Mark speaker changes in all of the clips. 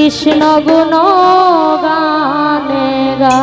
Speaker 1: কৃষ্ণ গুণ গানে গা।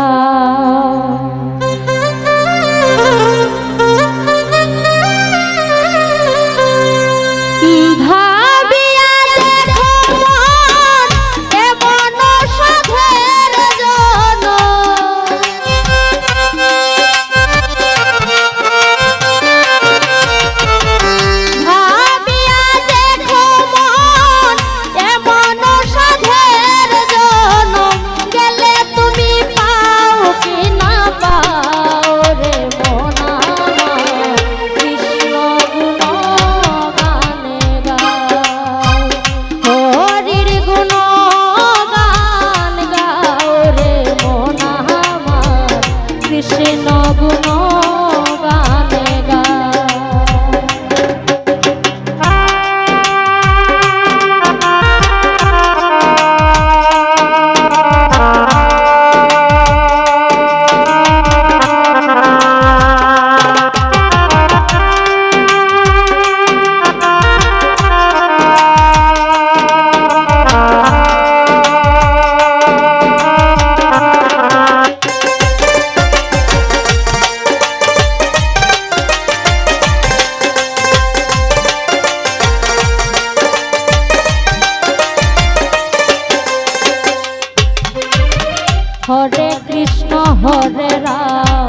Speaker 1: হরে কৃষ্ণ হরে রাম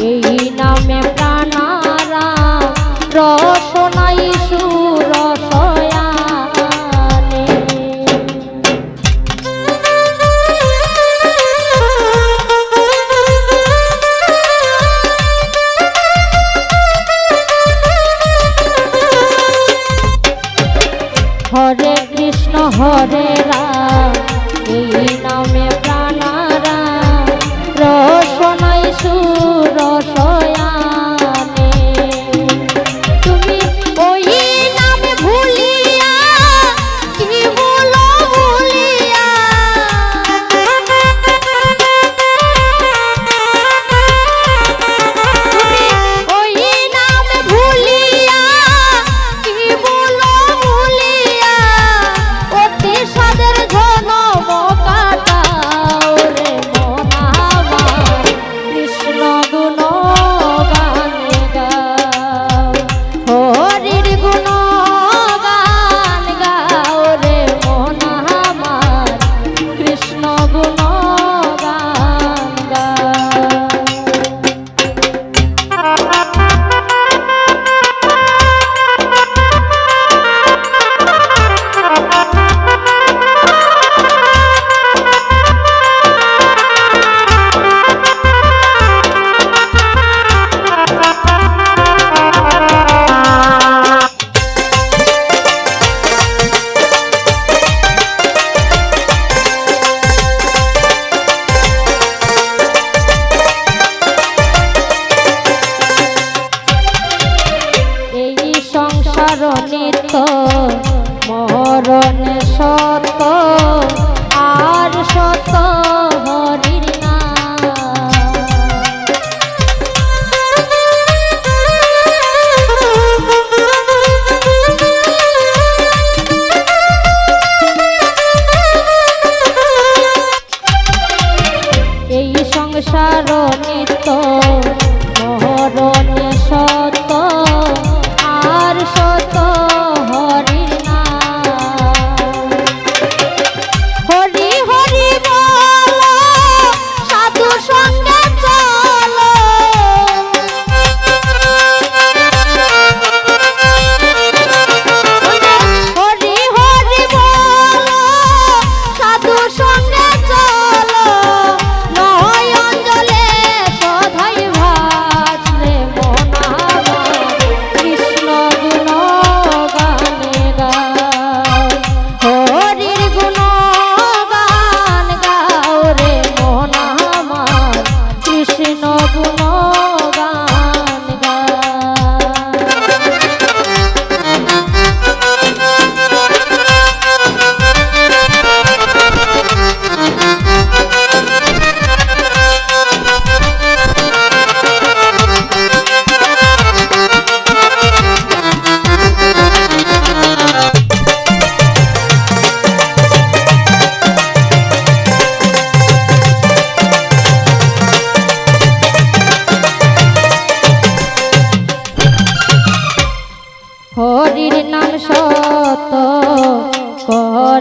Speaker 1: এই নামে প্রাণারাম রসনাই সুরসয়ানে। হরে কৃষ্ণ হরে রাম এই নামে রসনাই সুরসয়ানে। তুমি ওই নামে ভুলিয়া কি বলো ভুলিয়া, তুমি ওই নামে ভুলিয়া কি বলো ভুলিয়া অতি সাদের জনম কাটা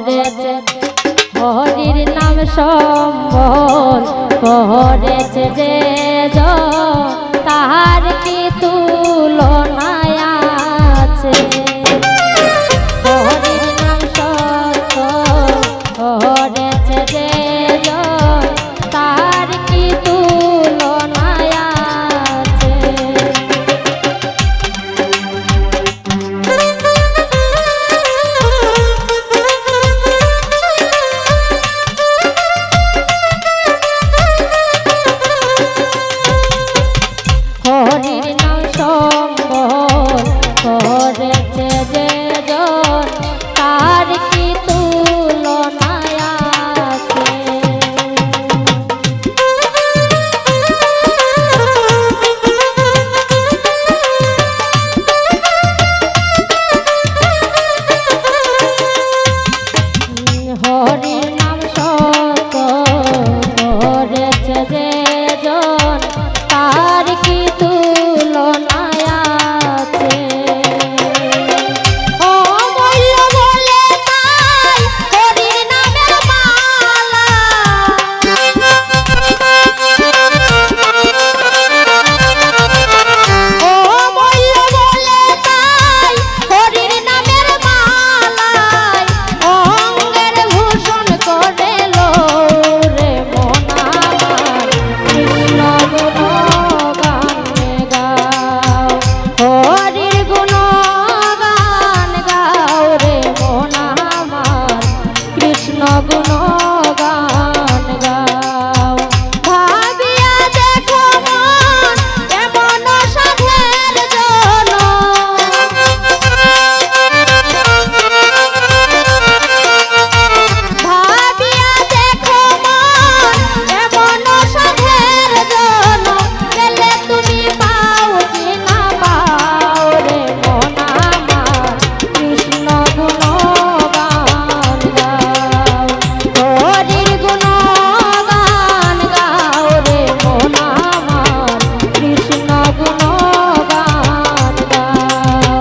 Speaker 1: করেছে হরির নাম সম্বল করেছে যে তাহার কি তুলনায় আছে হরির নাম সত্য করেছে যে তার কি তুলনায় আছে হরির নাম সম্বল করেছে যে তার কি তুলনায় আছে হরির নাম সত্য করেছে যে তার কি তুলনায় আছে অমূল্য বলে তাই হরির নামের মালা অমূল্য বলে তাই হরির নামের মালায় অঙ্গের ভূষণ করে লো রে মন আমার কৃষ্ণ গুণগান গাও হরির গুণগান গাও রে মন আমার কৃষ্ণ গুণগান গাও ভাবিয়া দেখো মন এমন সাধের জন ভাবিয়া দেখো মন এমন সাধের জন গেলে তুমি পাও কি না পাও রে মন আমার কৃষ্ণ গুণগান গাও হরির গুণগান গাও রে মন আমার কৃষ্ণ গুণগান গাও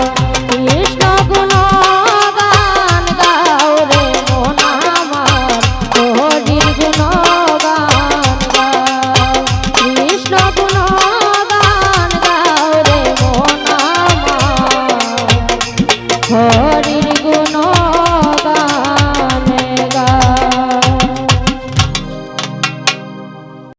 Speaker 1: কৃষ্ণ গুণগান গাও রে মন আমার হরির গুণগান গাও কৃষ্ণ গুণগান গাও রে মন আমার